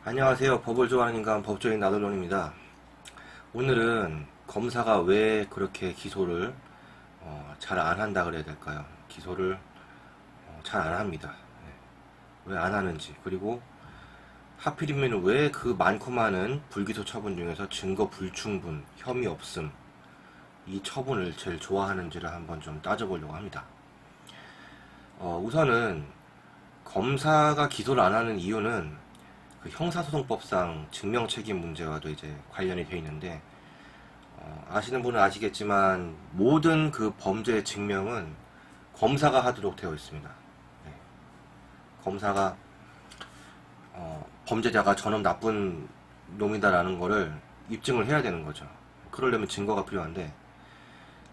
안녕하세요. 법을 좋아하는 인간 법조인 나돌론입니다. 오늘은 검사가 왜 그렇게 기소를 잘 안 한다 그래야 될까요? 기소를 잘 안 합니다. 왜 안 하는지, 그리고 하필이면 왜 그 많고 많은 불기소 처분 중에서 증거 불충분, 혐의 없음, 이 처분을 제일 좋아하는지를 한번 좀 따져보려고 합니다. 우선은 검사가 기소를 안 하는 이유는 그 형사소송법상 증명책임 문제와도 이제 관련이 되어 있는데, 아시는 분은 아시겠지만 모든 그 범죄의 증명은 검사가 하도록 되어 있습니다. 네. 검사가 범죄자가 저놈 나쁜 놈이다라는 거를 입증을 해야 되는 거죠. 그러려면 증거가 필요한데,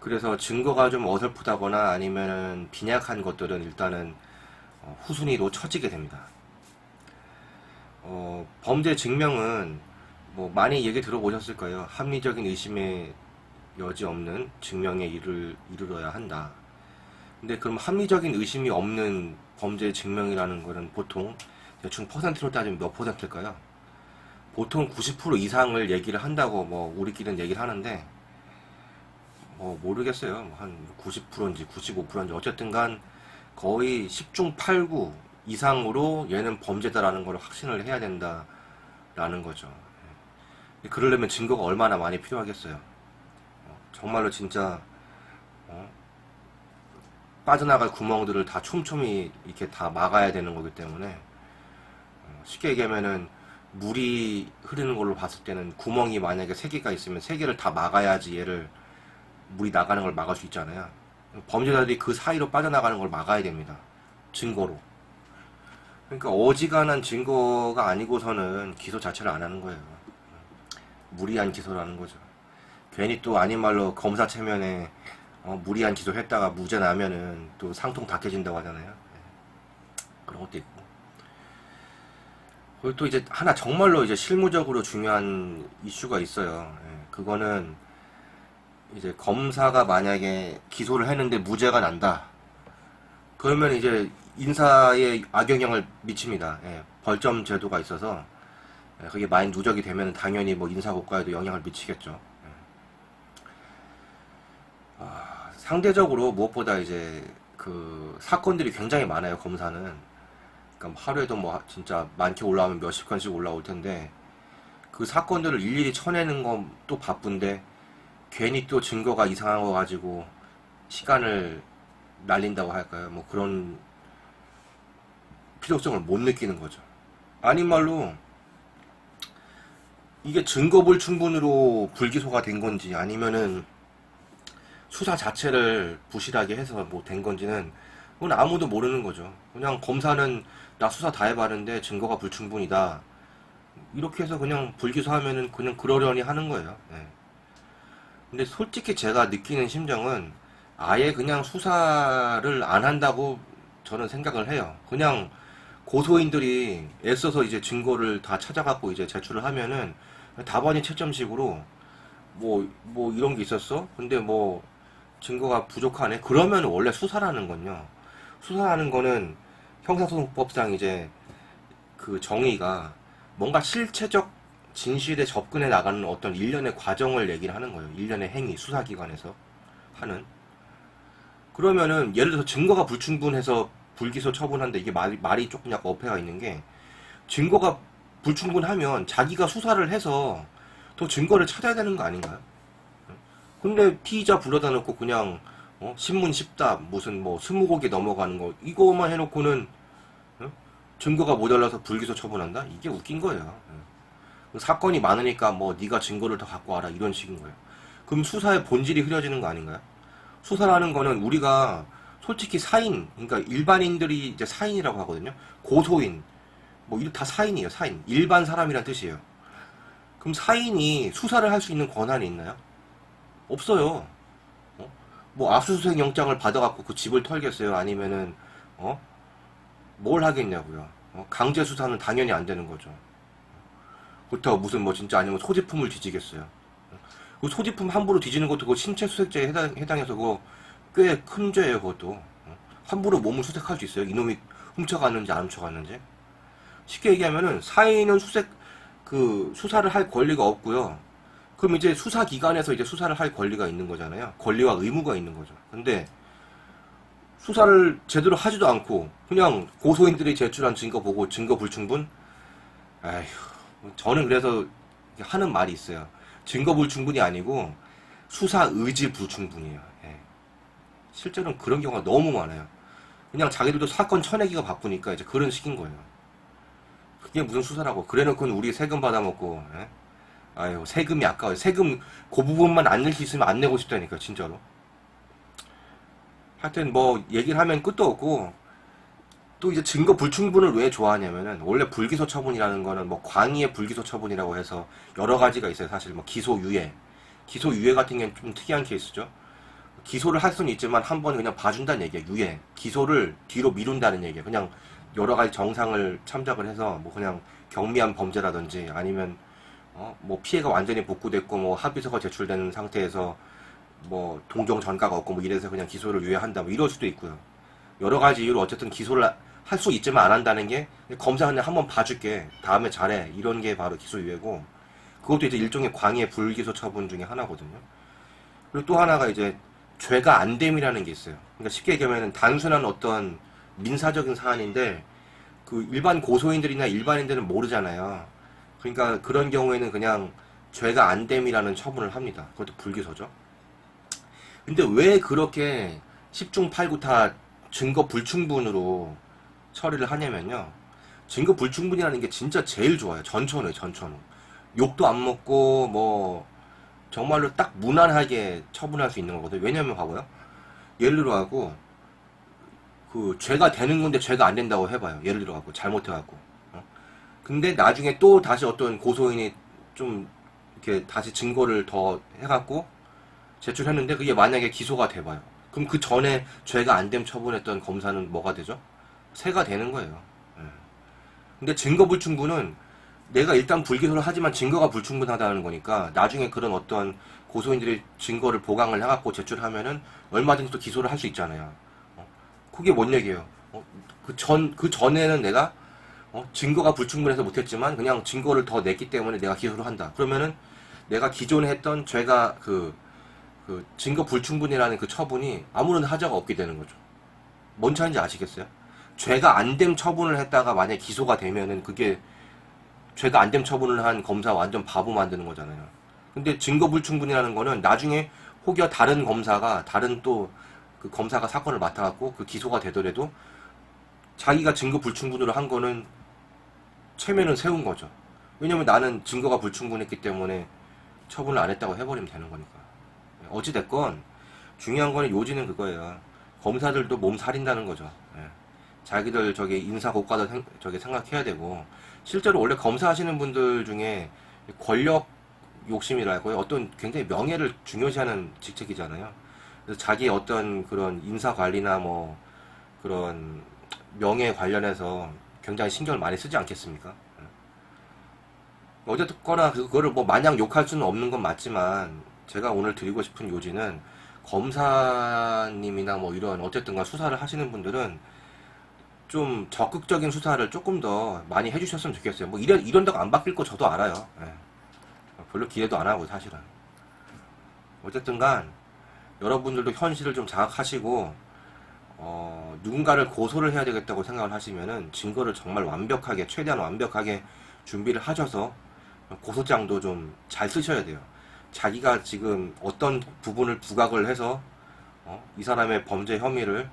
그래서 증거가 좀 어설프다거나 아니면은 빈약한 것들은 일단은 후순위로 처지게 됩니다. 범죄 증명은 뭐 많이 얘기 들어보셨을 거예요. 합리적인 의심의 여지 없는 증명에 이르러야 한다. 근데 그럼 합리적인 의심이 없는 범죄 증명이라는 거는 보통 대충 퍼센트로 따지면 몇 퍼센트일까요? 보통 90% 이상을 얘기를 한다고 뭐 우리끼리는 얘기를 하는데, 뭐 모르겠어요. 한 90%인지 95%인지 어쨌든 간 거의 10중 8구 이상으로 얘는 범죄다라는 걸 확신을 해야 된다라는 거죠. 그러려면 증거가 얼마나 많이 필요하겠어요. 정말로 진짜 빠져나갈 구멍들을 다 촘촘히 이렇게 다 막아야 되는 거기 때문에, 쉽게 얘기하면은 물이 흐르는 걸로 봤을 때는 구멍이 만약에 3개가 있으면 3개를 다 막아야지 얘를 물이 나가는 걸 막을 수 있잖아요. 범죄자들이 그 사이로 빠져나가는 걸 막아야 됩니다. 증거로. 그러니까 어지간한 증거가 아니고서는 기소 자체를 안 하는 거예요. 무리한 기소라는 거죠. 괜히 또 아닌 말로 검사 체면에 무리한 기소 했다가 무죄 나면은 또 상통 다 깨진다고 하잖아요. 그런 것도 있고. 그리고 또 이제 하나 정말로 이제 실무적으로 중요한 이슈가 있어요. 그거는 이제 검사가 만약에 기소를 했는데 무죄가 난다. 그러면 이제 인사에 악영향을 미칩니다. 벌점 제도가 있어서 그게 많이 누적이 되면 당연히 뭐 인사고과에도 영향을 미치겠죠. 상대적으로 무엇보다 이제 그 사건들이 굉장히 많아요. 검사는. 그러니까 하루에도 뭐 진짜 많게 올라오면 몇십 건씩 올라올 텐데, 그 사건들을 일일이 쳐내는 건 또 바쁜데 괜히 또 증거가 이상한 거 가지고 시간을 날린다고 할까요? 뭐 그런 필요성을 못 느끼는 거죠. 아닌 말로 이게 증거불충분으로 불기소가 된 건지 아니면은 수사 자체를 부실하게 해서 뭐 된 건지는 그건 아무도 모르는 거죠. 그냥 검사는 나 수사 다 해봤는데 증거가 불충분이다, 이렇게 해서 그냥 불기소하면은 그냥 그러려니 하는 거예요. 근데 솔직히 제가 느끼는 심정은 아예 그냥 수사를 안 한다고 저는 생각을 해요. 그냥 고소인들이 애써서 이제 증거를 다 찾아갖고 이제 제출을 하면은 답안이 채점식으로 뭐 이런 게 있었어? 근데 뭐 증거가 부족하네? 그러면 원래 수사라는 건요. 수사라는 거는 형사소송법상 이제 그 정의가 뭔가 실체적 진실에 접근해 나가는 어떤 일련의 과정을 얘기를 하는 거예요. 일련의 행위, 수사기관에서 하는. 그러면은 예를 들어서 증거가 불충분해서 불기소 처분한데, 이게 말이 조금 약간 어폐가 있는 게, 증거가 불충분하면 자기가 수사를 해서 더 증거를 찾아야 되는 거 아닌가요? 근데 피의자 불러다 놓고 그냥 신문 10답 무슨 뭐 20곡이 넘어가는 거 이거만 해놓고는 증거가 모자라서 불기소 처분한다? 이게 웃긴 거예요. 사건이 많으니까 뭐 네가 증거를 더 갖고 와라 이런 식인 거예요. 그럼 수사의 본질이 흐려지는 거 아닌가요? 수사라는 거는 우리가 솔직히 사인, 그러니까 일반인들이 이제 사인이라고 하거든요. 고소인, 뭐 이거 다 사인이에요. 사인, 일반 사람이란 뜻이에요. 그럼 사인이 수사를 할 수 있는 권한이 있나요? 없어요. 뭐 압수수색 영장을 받아갖고 그 집을 털겠어요? 아니면은 뭘 하겠냐고요. 강제 수사는 당연히 안 되는 거죠. 그렇다고 무슨 뭐 진짜 아니면 소지품을 뒤지겠어요. 그 소지품 함부로 뒤지는 것도 그 신체수색죄에 해당해서 그거 꽤 큰 죄예요. 그것도 함부로 몸을 수색할 수 있어요. 이놈이 훔쳐갔는지 안 훔쳐갔는지. 쉽게 얘기하면은 사인은 수색 그 수사를 할 권리가 없고요. 그럼 이제 수사기관에서 이제 수사를 할 권리가 있는 거잖아요. 권리와 의무가 있는 거죠. 근데 수사를 제대로 하지도 않고 그냥 고소인들이 제출한 증거 보고 증거 불충분? 아휴, 저는 그래서 하는 말이 있어요. 증거 불충분이 아니고 수사 의지 불충분이에요. 예. 실제로는 그런 경우가 너무 많아요. 그냥 자기들도 사건 쳐내기가 바쁘니까 이제 그런 식인 거예요. 그게 무슨 수사라고. 그래놓고는 우리 세금 받아먹고, 예? 아유, 세금이 아까워요. 세금 그 부분만 안 낼 수 있으면 안 내고 싶다니까, 진짜로. 하여튼 뭐 얘기를 하면 끝도 없고, 또 이제 증거 불충분을 왜 좋아하냐면은, 원래 불기소 처분이라는 거는 뭐 광의의 불기소 처분이라고 해서 여러 가지가 있어요. 사실 뭐 기소유예. 기소유예 같은 경우는 좀 특이한 케이스죠. 기소를 할 수는 있지만 한 번 그냥 봐준다는 얘기예요. 유예. 기소를 뒤로 미룬다는 얘기예요. 그냥 여러 가지 정상을 참작을 해서 뭐 그냥 경미한 범죄라든지 아니면 뭐 피해가 완전히 복구됐고 뭐 합의서가 제출된 상태에서 뭐 동종 전가가 없고 뭐 이래서 그냥 기소를 유예한다 뭐 이럴 수도 있고요. 여러 가지 이유로 어쨌든 기소를 할 수 있지만 안 한다는 게 검사 그냥 한번 봐줄게 다음에 잘해 이런 게 바로 기소 유예고 그것도 이제 일종의 광의 불기소 처분 중에 하나거든요. 그리고 또 하나가 이제 죄가 안 됨이라는 게 있어요. 그러니까 쉽게 얘기하면 단순한 어떤 민사적인 사안인데 그 일반 고소인들이나 일반인들은 모르잖아요. 그러니까 그런 경우에는 그냥 죄가 안 됨이라는 처분을 합니다. 그것도 불기소죠. 근데 왜 그렇게 10중 8구 다 증거 불충분으로 처리를 하냐면요. 증거 불충분이라는 게 진짜 제일 좋아요. 전천후에 전천후. 욕도 안 먹고 뭐 정말로 딱 무난하게 처분할 수 있는 거거든요. 왜냐면 봐봐요. 예를 들어가고 그 죄가 되는 건데 죄가 안 된다고 해봐요. 예를 들어가고 잘못해갖고. 근데 나중에 또 다시 어떤 고소인이 좀 이렇게 다시 증거를 더 해갖고 제출했는데 그게 만약에 기소가 돼봐요. 그럼 그 전에 죄가 안 됨 처분했던 검사는 뭐가 되죠? 새가 되는 거예요. 예. 근데 증거 불충분은 내가 일단 불기소를 하지만 증거가 불충분하다는 거니까 나중에 그런 어떤 고소인들이 증거를 보강을 해갖고 제출하면은 얼마든지 또 기소를 할 수 있잖아요. 그게 뭔 얘기예요? 그 전에는 내가 증거가 불충분해서 못했지만 그냥 증거를 더 냈기 때문에 내가 기소를 한다. 그러면은 내가 기존에 했던 죄가 그 증거 불충분이라는 그 처분이 아무런 하자가 없게 되는 거죠. 뭔 차이인지 아시겠어요? 죄가 안 됨 처분을 했다가 만약에 기소가 되면은 그게 죄가 안 됨 처분을 한 검사 완전 바보 만드는 거잖아요. 근데 증거 불충분이라는 거는 나중에 혹여 다른 검사가 다른 또 그 검사가 사건을 맡아갖고 그 기소가 되더라도 자기가 증거 불충분으로 한 거는 체면은 세운 거죠. 왜냐면 나는 증거가 불충분했기 때문에 처분을 안 했다고 해버리면 되는 거니까. 어찌됐건 중요한 거는 요지는 그거예요. 검사들도 몸 살인다는 거죠. 예. 자기들 저기 인사 고과도 저기 생각해야 되고 실제로 원래 검사하시는 분들 중에 권력 욕심이랄까요? 어떤 굉장히 명예를 중요시하는 직책이잖아요. 그래서 자기 어떤 그런 인사 관리나 뭐 그런 명예 관련해서 굉장히 신경을 많이 쓰지 않겠습니까? 어쨌거나 그거를 뭐 마냥 욕할 수는 없는 건 맞지만 제가 오늘 드리고 싶은 요지는 검사님이나 뭐 이런 어쨌든가 수사를 하시는 분들은 좀 적극적인 수사를 조금 더 많이 해주셨으면 좋겠어요. 뭐 이런다고 안 바뀔 거 저도 알아요. 예. 별로 기대도 안 하고 사실은. 어쨌든간 여러분들도 현실을 좀 자각하시고 누군가를 고소를 해야 되겠다고 생각을 하시면은 증거를 정말 완벽하게 최대한 완벽하게 준비를 하셔서 고소장도 좀 잘 쓰셔야 돼요. 자기가 지금 어떤 부분을 부각을 해서 이 사람의 범죄 혐의를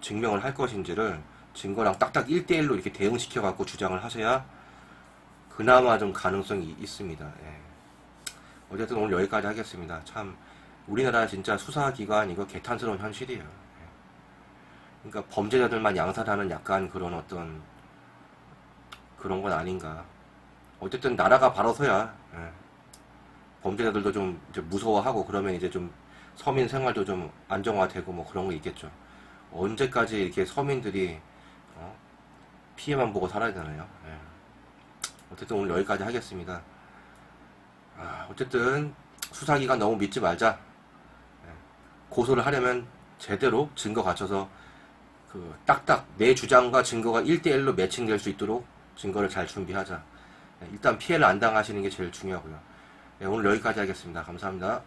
증명을 할 것인지를 증거랑 딱딱 1대1로 이렇게 대응시켜 갖고 주장을 하셔야 그나마 좀 가능성이 있습니다. 예. 어쨌든 오늘 여기까지 하겠습니다. 참 우리나라 진짜 수사기관 이거 개탄스러운 현실이에요. 예. 그러니까 범죄자들만 양산하는 약간 그런 어떤 그런 건 아닌가. 어쨌든 나라가 바로서야 예. 범죄자들도 좀 이제 무서워하고 그러면 이제 좀 서민 생활도 좀 안정화되고 뭐 그런 거 있겠죠. 언제까지 이렇게 서민들이 피해만 보고 살아야 되나요? 예. 어쨌든 오늘 여기까지 하겠습니다. 어쨌든 수사기관 너무 믿지 말자. 예. 고소를 하려면 제대로 증거 갖춰서 그 딱딱 내 주장과 증거가 1대1로 매칭될 수 있도록 증거를 잘 준비하자. 일단 피해를 안 당하시는 게 제일 중요하고요. 오늘 여기까지 하겠습니다. 감사합니다.